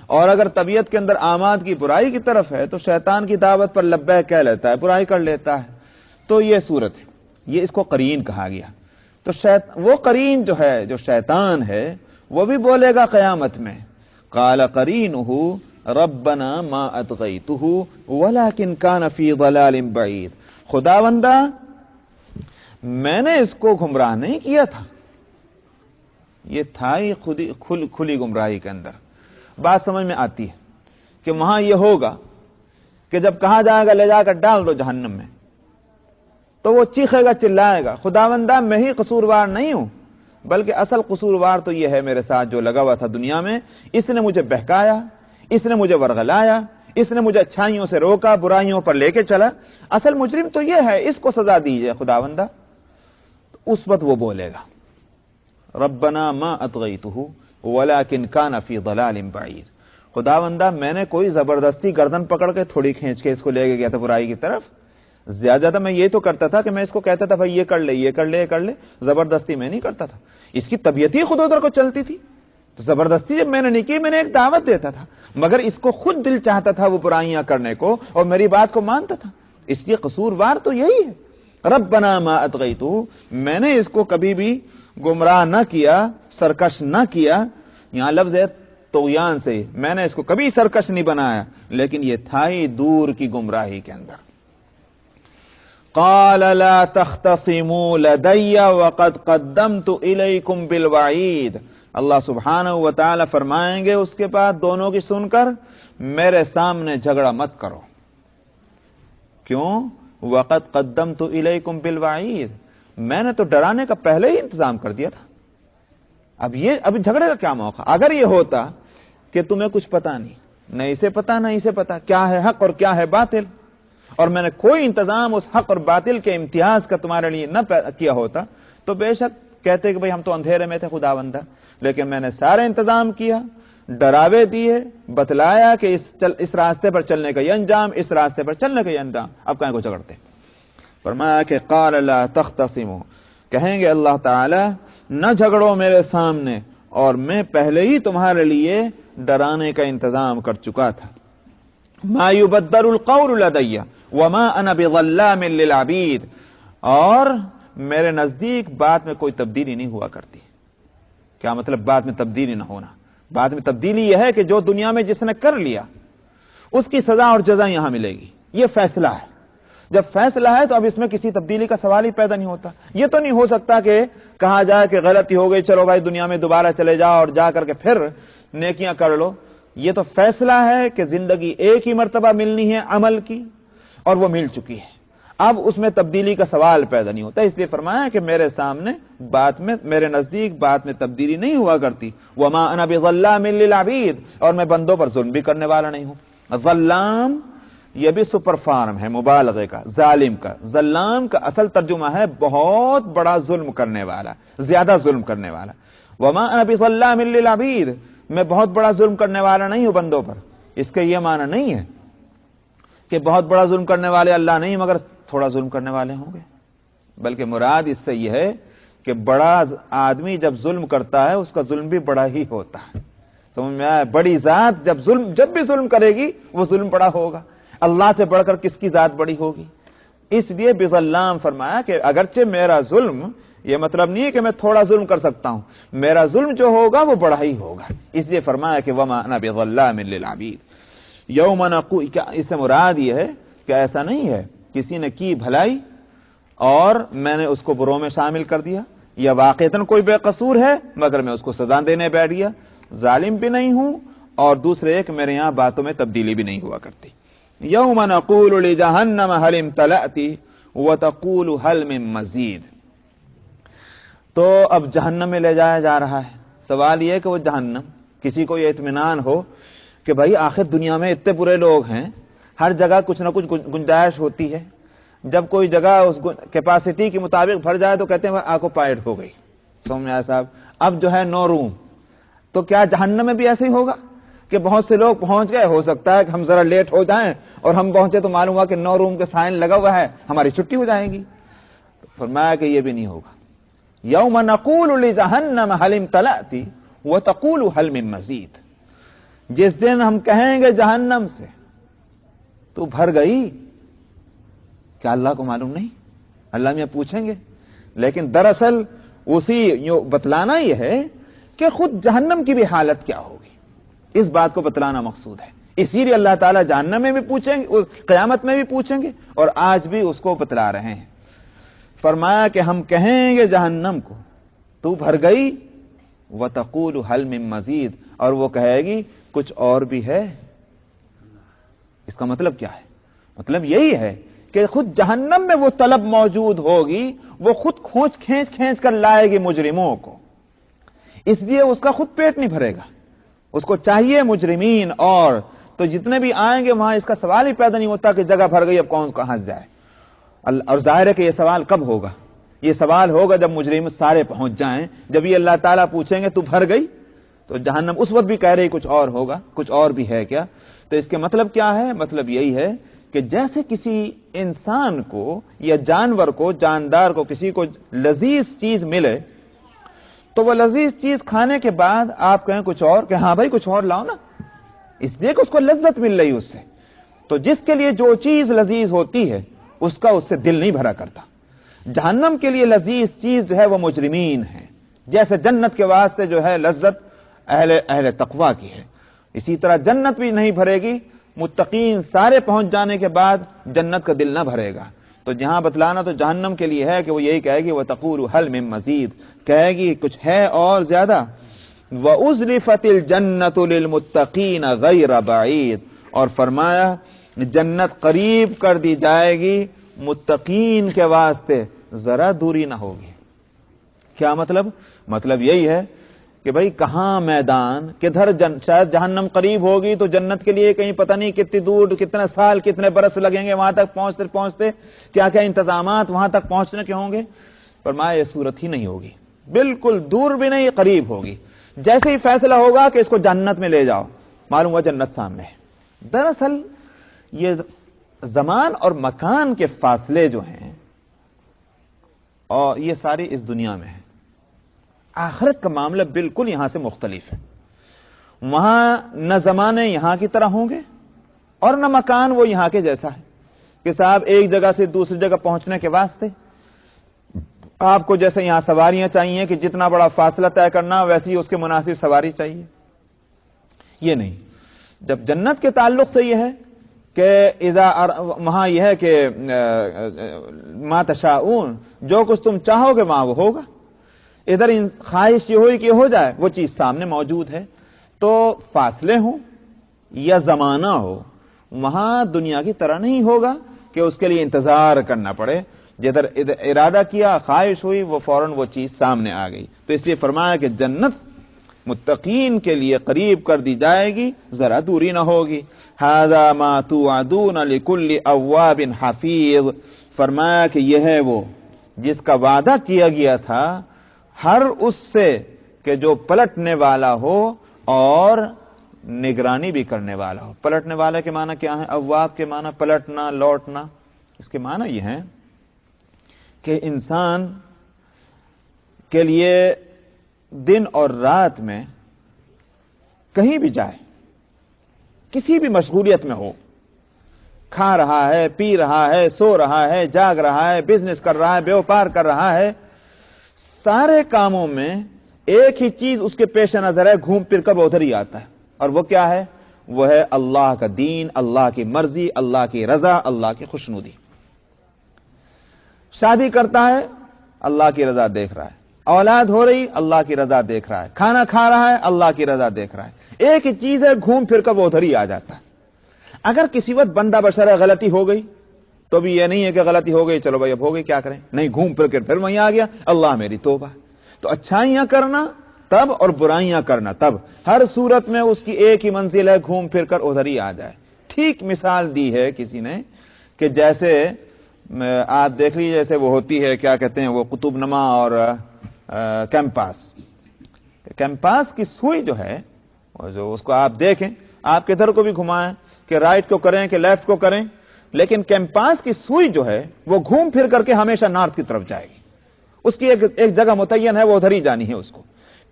اور اگر طبیعت کے اندر آمادگی برائی کی طرف ہے تو شیطان کی دعوت پر لبیک کہہ لیتا ہے، برائی کر لیتا ہے۔ تو یہ صورت ہے، یہ اس کو قرین کہا گیا۔ تو وہ قرین جو ہے جو شیطان ہے وہ بھی بولے گا قیامت میں، قال قرینہ ربنا ما اطغیتہ ولکن کان فی ضلال بعید، خداوندہ میں نے اس کو گمراہ نہیں کیا تھا، یہ تھا ہی کھلی گمراہی کے اندر۔ بات سمجھ میں آتی ہے کہ وہاں یہ ہوگا کہ جب کہا جائے گا لے جا کر ڈال دو جہنم میں، تو وہ چیخے گا، چلائے گا، خداوندہ میں ہی قصوروار نہیں ہوں، بلکہ اصل قصوروار تو یہ ہے میرے ساتھ جو لگا ہوا تھا دنیا میں، اس نے مجھے بہکایا، اس نے مجھے ورغلایا، اس نے مجھے اچھائیوں سے روکا، برائیوں پر لے کے چلا، اصل مجرم تو یہ ہے، اس کو سزا دیجئے خداوندہ۔ تو اس وقت وہ بولے گا ربنا ما اطغیتہ ولکن کان فی ضلال بعید، خداوندہ میں نے کوئی زبردستی گردن پکڑ کے تھوڑی کھینچ کے اس کو لے کے گیا تھا برائی کی طرف، زیادہ میں یہ تو کرتا تھا کہ میں اس کو کہتا تھا بھائی یہ کر لے، یہ کر لے، یہ کر لے، زبردستی میں نہیں کرتا تھا، اس کی طبیعت ہی خود ادھر کو چلتی تھی، تو زبردستی جب میں نے نہیں کی، میں نے ایک دعوت دیتا تھا، مگر اس کو خود دل چاہتا تھا وہ برائیاں کرنے کو اور میری بات کو مانتا تھا، اس لیے قصوروار تو یہی ہے۔ ربنا ما اطغیتہ، میں نے اس کو کبھی بھی گمراہ نہ کیا، سرکش نہ کیا، یہاں لفظ ہے طغیان سے، میں نے اس کو کبھی سرکش نہیں بنایا، لیکن یہ تھا ہی دور کی گمراہی کے اندر۔ قال لا تختصموا لدي وقد قدمت الیکم بالوعید، اللہ سبحانہ و تعالی فرمائیں گے اس کے بعد دونوں کی سن کر، میرے سامنے جھگڑا مت کرو، کیوں؟ وقد قدمت الیکم بالوعید، میں نے تو ڈرانے کا پہلے ہی انتظام کر دیا تھا، ابھی جھگڑے کا کیا موقع؟ اگر یہ ہوتا کہ تمہیں کچھ پتا نہیں، نہ اسے پتا نہ اسے پتا کیا ہے حق اور کیا ہے باطل، اور میں نے کوئی انتظام اس حق اور باطل کے امتیاز کا تمہارے لیے نہ کیا ہوتا، تو بے شک کہتے کہ بھئی ہم تو اندھیرے میں تھے خداوندہ، لیکن میں نے سارے انتظام کیا، ڈراوے دیے، بتلایا کہ اس راستے پر چلنے کا یہ انجام، اس راستے پر چلنے کا یہ انجام، اب کہیں کو جھگڑتے؟ فرمایا کہ قال لا تختصموا، کہیں گے اللہ تعالی نہ جھگڑو میرے سامنے، اور میں پہلے ہی تمہارے لیے ڈرانے کا انتظام کر چکا تھا۔ ما یبدل القول لدی وما انا بظلام للعبید، اور میرے نزدیک بات میں کوئی تبدیلی نہیں ہوا کرتی۔ کیا مطلب بات میں تبدیلی نہ ہونا؟ بات میں تبدیلی یہ ہے کہ جو دنیا میں جس نے کر لیا اس کی سزا اور جزا یہاں ملے گی، یہ فیصلہ ہے۔ جب فیصلہ ہے تو اب اس میں کسی تبدیلی کا سوال ہی پیدا نہیں ہوتا۔ یہ تو نہیں ہو سکتا کہ کہا جائے کہ غلطی ہو گئی، چلو بھائی دنیا میں دوبارہ چلے جاؤ اور جا کر کے پھر نیکیاں کر لو۔ یہ تو فیصلہ ہے کہ زندگی ایک ہی مرتبہ ملنی ہے عمل کی، اور وہ مل چکی ہے، اب اس میں تبدیلی کا سوال پیدا نہیں ہوتا۔ اس لیے فرمایا کہ میرے سامنے بات میں، میرے نزدیک بات میں تبدیلی نہیں ہوا کرتی۔ وما انا بظلام للعبید، اور میں بندوں پر ظلم بھی کرنے والا نہیں ہوں۔ ظلام یہ بھی سپر فارم ہے مبالغے کا، ظالم کا۔ ظلام کا اصل ترجمہ ہے بہت بڑا ظلم کرنے والا، زیادہ ظلم کرنے والا۔ وما انا بظلام للعبید، میں بہت بڑا ظلم کرنے والا نہیں ہوں بندوں پر۔ اس کا یہ معنی نہیں ہے کہ بہت بڑا ظلم کرنے والے اللہ نہیں مگر تھوڑا ظلم کرنے والے ہوں گے، بلکہ مراد اس سے یہ ہے کہ بڑا آدمی جب ظلم کرتا ہے اس کا ظلم بھی بڑا ہی ہوتا ہے۔ سمجھ میں آیا؟ بڑی ذات جب بھی ظلم کرے گی وہ ظلم بڑا ہوگا۔ اللہ سے بڑھ کر کس کی ذات بڑی ہوگی؟ اس لیے بظلام فرمایا کہ اگرچہ میرا ظلم، یہ مطلب نہیں ہے کہ میں تھوڑا ظلم کر سکتا ہوں، میرا ظلم جو ہوگا وہ بڑا ہی ہوگا۔ اس لیے فرمایا کہ وما انا بظلام للعبید یوم نقول، اس سے مراد یہ ہے کہ ایسا نہیں ہے کسی نے کی بھلائی اور میں نے اس کو بروں میں شامل کر دیا، یا واقعتاً کوئی بے قصور ہے مگر میں اس کو سزا دینے بیٹھ گیا، ظالم بھی نہیں ہوں، اور دوسرے ایک میرے یہاں باتوں میں تبدیلی بھی نہیں ہوا کرتی۔ یوم نقول لجہنم هل امتلأت وتقول هل من مزید، تو اب جہنم میں لے جایا جا رہا ہے۔ سوال یہ ہے کہ وہ جہنم، کسی کو یہ اطمینان ہو کہ بھائی آخر دنیا میں اتنے برے لوگ ہیں، ہر جگہ کچھ نہ کچھ گنجائش ہوتی ہے، جب کوئی جگہ اس کیپیسٹی کے مطابق بھر جائے تو کہتے ہیں آکوپائڈ ہو گئی، سمجھ میں آیا صاحب، اب جو ہے نو روم۔ تو کیا جہنم میں بھی ایسے ہی ہوگا کہ بہت سے لوگ پہنچ گئے، ہو سکتا ہے کہ ہم ذرا لیٹ ہو جائیں اور ہم پہنچے تو معلوم ہوا کہ 9 روم کے سائن لگا ہوا ہے، ہماری چھٹی ہو جائے گی؟ فرمایا کہ یہ بھی نہیں ہوگا۔ یوم نقول لجہنم هل امتلأت وتقول هل من مزید، جس دن ہم کہیں گے جہنم سے تو بھر گئی، کیا اللہ کو معلوم نہیں؟ اللہ میں پوچھیں گے، لیکن دراصل اسی بتلانا یہ ہے کہ خود جہنم کی بھی حالت کیا ہوگی، اس بات کو بتلانا مقصود ہے۔ اسی لیے اللہ تعالیٰ جہنم میں بھی پوچھیں گے، قیامت میں بھی پوچھیں گے، اور آج بھی اس کو بتلا رہے ہیں۔ فرمایا کہ ہم کہیں گے جہنم کو تو بھر گئی، وتقول هل من مزید، اور وہ کہے گی کچھ اور بھی ہے۔ اس کا مطلب کیا ہے؟ مطلب یہی ہے کہ خود جہنم میں وہ طلب موجود ہوگی، وہ خود کھینچ کر لائے گی مجرموں کو، اس لیے اس کا خود پیٹ نہیں بھرے گا، اس کو چاہیے مجرمین اور تو جتنے بھی آئیں گے وہاں اس کا سوال ہی پیدا نہیں ہوتا کہ جگہ بھر گئی اب کون کہاں جائے۔ اور ظاہر ہے کہ یہ سوال کب ہوگا؟ یہ سوال ہوگا جب مجرم سارے پہنچ جائیں، جب یہ اللہ تعالیٰ پوچھیں گے تو بھر گئی، تو جہنم اس وقت بھی کہہ رہی کچھ اور ہوگا، کچھ اور بھی ہے کیا؟ تو اس کے مطلب کیا ہے؟ مطلب یہی ہے کہ جیسے کسی انسان کو یا جانور کو، جاندار کو، کسی کو لذیذ چیز ملے تو وہ لذیذ چیز کھانے کے بعد آپ کہیں کچھ اور، کہ ہاں بھائی کچھ اور لاؤ نا، اس لیے کہ اس کو لذت مل رہی اس سے۔ تو جس کے لیے جو چیز لذیذ ہوتی ہے اس کا اس سے دل نہیں بھرا کرتا۔ جہنم کے لیے لذیذ چیز جو ہے وہ مجرمین ہے، جیسے جنت کے واسطے جو ہے لذت اہل تقویٰ کی ہے، اسی طرح جنت بھی نہیں بھرے گی، متقین سارے پہنچ جانے کے بعد جنت کا دل نہ بھرے گا۔ تو جہاں بتلانا تو جہنم کے لیے ہے کہ وہ یہی کہے گی وتقول هل من مزید، کہے گی کچھ ہے اور زیادہ۔ وَأُزْلِفَتِ الْجَنَّةُ لِلْمُتَّقِينَ غَيْرَ بَعِيدٍ، اور فرمایا جنت قریب کر دی جائے گی متقین کے واسطے، ذرا دوری نہ ہوگی۔ کیا مطلب؟ مطلب یہی ہے کہ بھئی کہاں میدان، کدھر شاید جہنم قریب ہوگی تو جنت کے لیے کہیں پتہ نہیں کتنی دور، کتنے سال، کتنے برس لگیں گے وہاں تک پہنچتے، کیا کیا انتظامات وہاں تک پہنچنے کے ہوں گے۔ فرمایا یہ صورت ہی نہیں ہوگی، بالکل دور بھی نہیں، قریب ہوگی۔ جیسے ہی فیصلہ ہوگا کہ اس کو جنت میں لے جاؤ، معلوم ہوا جنت سامنے ہے۔ دراصل یہ زمان اور مکان کے فاصلے جو ہیں اور یہ ساری اس دنیا میں ہے، آخرت کا معاملہ بالکل یہاں سے مختلف ہے۔ وہاں نہ زمانے یہاں کی طرح ہوں گے اور نہ مکان وہ یہاں کے جیسا ہے کہ صاحب ایک جگہ سے دوسری جگہ پہنچنے کے واسطے آپ کو جیسے یہاں سواریاں چاہیے کہ جتنا بڑا فاصلہ طے کرنا ویسی ہی اس کے مناسب سواری چاہیے، یہ نہیں۔ جب جنت کے تعلق سے یہ ہے کہ وہاں یہ ہے کہ ما تشاءون، جو کچھ تم چاہو گے وہاں وہ ہوگا۔ ادھر خواہش یہ ہوئی کہ ہو جائے، وہ چیز سامنے موجود ہے۔ تو فاصلے ہوں یا زمانہ ہو، وہاں دنیا کی طرح نہیں ہوگا کہ اس کے لیے انتظار کرنا پڑے، جدھر ارادہ کیا، خواہش ہوئی، وہ فوراً وہ چیز سامنے آ گئی۔ تو اس لیے فرمایا کہ جنت متقین کے لیے قریب کر دی جائے گی، ذرا دوری نہ ہوگی۔ ھذا ما توعدون لکل اواب حفیظ، فرمایا کہ یہ ہے وہ جس کا وعدہ کیا گیا تھا ہر اس سے کہ جو پلٹنے والا ہو اور نگرانی بھی کرنے والا ہو۔ پلٹنے والے کے معنی کیا ہے؟ اواب کے معنی پلٹنا، لوٹنا۔ اس کے معنی یہ ہے کہ انسان کے لیے دن اور رات میں کہیں بھی جائے، کسی بھی مشغولیت میں ہو، کھا رہا ہے، پی رہا ہے، سو رہا ہے، جاگ رہا ہے، بزنس کر رہا ہے، بیوپار کر رہا ہے، سارے کاموں میں ایک ہی چیز اس کے پیش نظر ہے، گھوم پھر کر ادھر ہی آتا ہے، اور وہ کیا ہے؟ وہ ہے اللہ کا دین، اللہ کی مرضی، اللہ کی رضا، اللہ کی خوشنودی۔ شادی کرتا ہے، اللہ کی رضا دیکھ رہا ہے، اولاد ہو رہی، اللہ کی رضا دیکھ رہا ہے، کھانا کھا رہا ہے، اللہ کی رضا دیکھ رہا ہے، ایک ہی چیز ہے، گھوم پھر کر وہ ادھر ہی آ جاتا ہے۔ اگر کسی وقت بندہ بشر غلطی ہو گئی تو بھی یہ نہیں ہے کہ غلطی ہو گئی چلو بھائی اب ہو گئی کیا کریں، نہیں، گھوم پھر کے پھر وہیں آ گیا، اللہ میری توبہ۔ تو اچھائیاں کرنا تب اور برائیاں کرنا تب، ہر صورت میں اس کی ایک ہی منزل ہے، گھوم پھر کر ادھر ہی آ جائے۔ ٹھیک مثال دی ہے کسی نے کہ جیسے آپ دیکھ لیجیے، جیسے وہ ہوتی ہے کیا کہتے ہیں وہ قطب نما اور کیمپاس۔ کیمپاس کی سوئی جو ہے جو اس کو آپ دیکھیں، آپ کدھر کو بھی گھمائیں کہ رائٹ کو کریں کہ لیفٹ کو کریں، لیکن کیمپاس کی سوئی جو ہے وہ گھوم پھر کر کے ہمیشہ نارتھ کی طرف جائے گی، اس کی ایک جگہ متعین ہے، وہ ادھر ہی جانی ہے اس کو۔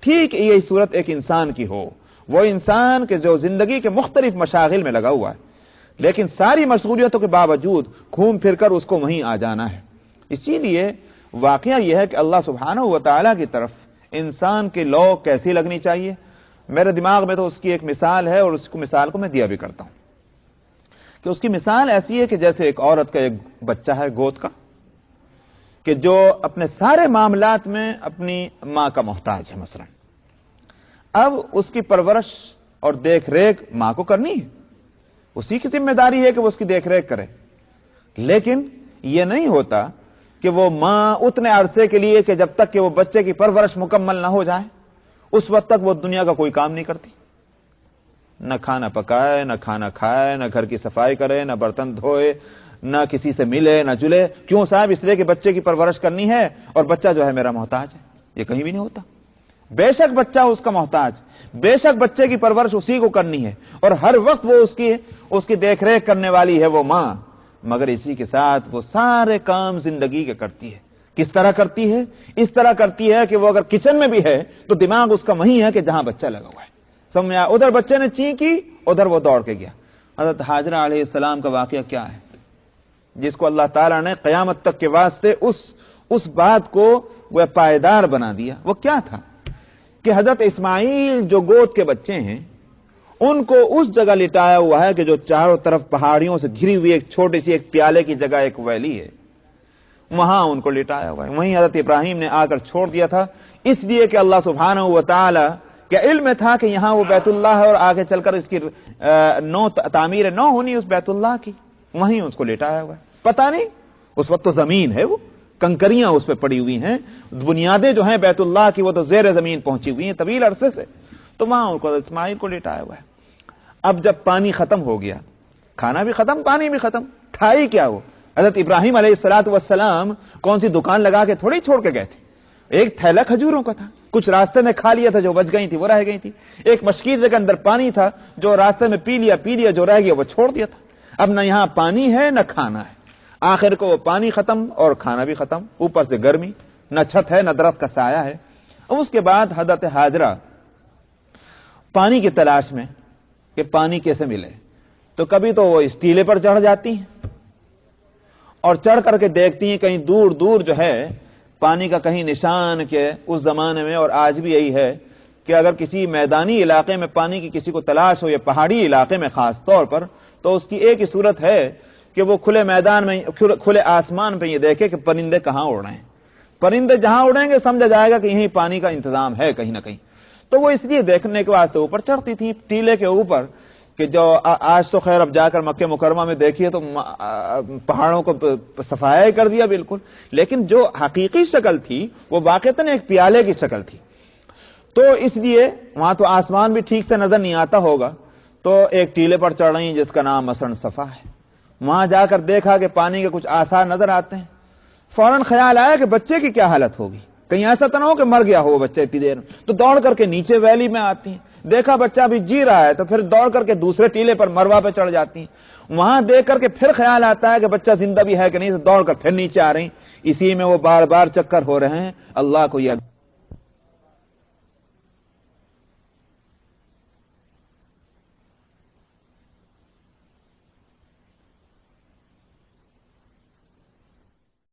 ٹھیک یہی صورت ایک انسان کی ہو، وہ انسان کے جو زندگی کے مختلف مشاغل میں لگا ہوا ہے، لیکن ساری مشغولیتوں کے باوجود گھوم پھر کر اس کو وہیں آ جانا ہے۔ اسی لیے واقعہ یہ ہے کہ اللہ سبحانہ و تعالیٰ کی طرف انسان کی لو کیسی لگنی چاہیے، میرے دماغ میں تو اس کی ایک مثال ہے، اور اس کو مثال کو میں دیا بھی کرتا ہوں کہ اس کی مثال ایسی ہے کہ جیسے ایک عورت کا ایک بچہ ہے گود کا، کہ جو اپنے سارے معاملات میں اپنی ماں کا محتاج ہے مثلا، اب اس کی پرورش اور دیکھ ریکھ ماں کو کرنی ہے، اسی کی ذمہ داری ہے کہ وہ اس کی دیکھ ریکھ کرے، لیکن یہ نہیں ہوتا کہ وہ ماں اتنے عرصے کے لیے کہ جب تک کہ وہ بچے کی پرورش مکمل نہ ہو جائے اس وقت تک وہ دنیا کا کوئی کام نہیں کرتی، نہ کھانا پکائے، نہ کھانا کھائے، نہ گھر کی صفائی کرے، نہ برتن دھوئے، نہ کسی سے ملے، نہ جلے۔ کیوں صاحب؟ اس لیے کہ بچے کی پرورش کرنی ہے اور بچہ جو ہے میرا محتاج ہے۔ یہ کہیں بھی نہیں ہوتا۔ بے شک بچہ اس کا محتاج، بے شک بچے کی پرورش اسی کو کرنی ہے، اور ہر وقت وہ اس کی دیکھ ریکھ کرنے والی ہے وہ ماں، مگر اسی کے ساتھ وہ سارے کام زندگی کے کرتی ہے۔ کس طرح کرتی ہے؟ اس طرح کرتی ہے کہ وہ اگر کچن میں بھی ہے تو دماغ اس کا وہیں ہے کہ جہاں بچہ لگا ہوا ہے، سمجھ آیا؟ ادھر بچے نے چین کی، ادھر وہ دوڑ کے گیا۔ حضرت حاجرہ علیہ السلام کا واقعہ کیا ہے جس کو اللہ تعالیٰ نے قیامت تک کے واسطے اس بات کو وہ پائیدار بنا دیا؟ وہ کیا تھا کہ حضرت اسماعیل جو گود کے بچے ہیں ان کو اس جگہ لٹایا ہوا ہے کہ جو چاروں طرف پہاڑیوں سے گھری ہوئی ایک چھوٹی سی ایک پیالے کی جگہ ایک ویلی ہے، وہاں ان کو لٹایا ہوا ہے۔ وہیں حضرت ابراہیم نے آ کر چھوڑ دیا تھا، اس لیے کہ اللہ سبحانہ و تعالی کے علم میں تھا کہ یہاں وہ بیت اللہ ہے اور آگے چل کر اس کی تعمیر نو ہونی اس بیت اللہ کی، وہیں اس کو لٹایا ہوا ہے۔ پتہ نہیں اس وقت تو زمین ہے، وہ کنکریاں اس پہ پڑی ہوئی ہیں، بنیادیں جو ہیں بیت اللہ کی وہ تو زیر زمین پہنچی ہوئی ہیں طویل عرصے سے، تو وہاں ان کو اسماعیل کو لٹایا ہوا ہے۔ اب جب پانی ختم ہو گیا، کھانا بھی ختم، پانی بھی ختم، تھا ہی کیا وہ؟ حضرت ابراہیم علیہ السلام کون سی دکان لگا کے تھوڑی چھوڑ کے گئے تھے، ایک تھیلا کھجوروں کا تھا، کچھ راستے میں کھا لیا تھا جو بچ گئی تھی وہ رہ گئی تھی، ایک مشکیزے کے اندر پانی تھا جو راستے میں پی لیا جو رہ گیا وہ چھوڑ دیا تھا۔ اب نہ یہاں پانی ہے نہ کھانا ہے، آخر کو وہ پانی ختم اور کھانا بھی ختم، اوپر سے گرمی، نہ چھت ہے نہ درخت کا سایہ ہے۔ اور اس کے بعد حضرت حاجرہ پانی کی تلاش میں کہ پانی کیسے ملے، تو کبھی تو وہ اس ٹیلے پر چڑھ جاتی ہیں اور چڑھ کر کے دیکھتی ہیں کہیں دور دور جو ہے پانی کا کہیں نشان، کہ اس زمانے میں اور آج بھی یہی ہے کہ اگر کسی میدانی علاقے میں پانی کی کسی کو تلاش ہو یا پہاڑی علاقے میں خاص طور پر، تو اس کی ایک ہی صورت ہے کہ وہ کھلے میدان میں کھلے آسمان پہ یہ دیکھے کہ پرندے کہاں اڑ رہے ہیں، پرندے جہاں اڑیں گے سمجھا جائے گا کہ یہیں پانی کا انتظام ہے کہیں نہ کہیں۔ تو وہ اس لیے دیکھنے کے واسطے اوپر چڑھتی تھی ٹیلے کے اوپر، کہ جو آج تو خیر اب جا کر مکہ مکرمہ میں دیکھیے تو پہاڑوں کو صفایا کر دیا بالکل، لیکن جو حقیقی شکل تھی وہ واقعتاً ایک پیالے کی شکل تھی۔ تو اس لیے وہاں تو آسمان بھی ٹھیک سے نظر نہیں آتا ہوگا، تو ایک ٹیلے پر چڑھ رہی جس کا نام مثلاً صفا ہے، وہاں جا کر دیکھا کہ پانی کے کچھ آثار نظر آتے ہیں، فوراً خیال آیا کہ بچے کی کیا حالت ہوگی، کہیں ایسا تو نہ ہو کہ مر گیا ہو بچہ اتنی دیر میں، تو دوڑ کر کے نیچے ویلی میں آتی ہیں، دیکھا بچہ بھی جی رہا ہے تو پھر دوڑ کر کے دوسرے ٹیلے پر مروا پہ چڑھ جاتی ہیں، وہاں دیکھ کر کے پھر خیال آتا ہے کہ بچہ زندہ بھی ہے کہ نہیں، تو دوڑ کر پھر نیچے آ رہی، اسی میں وہ بار بار چکر ہو رہے ہیں۔ اللہ کو یہ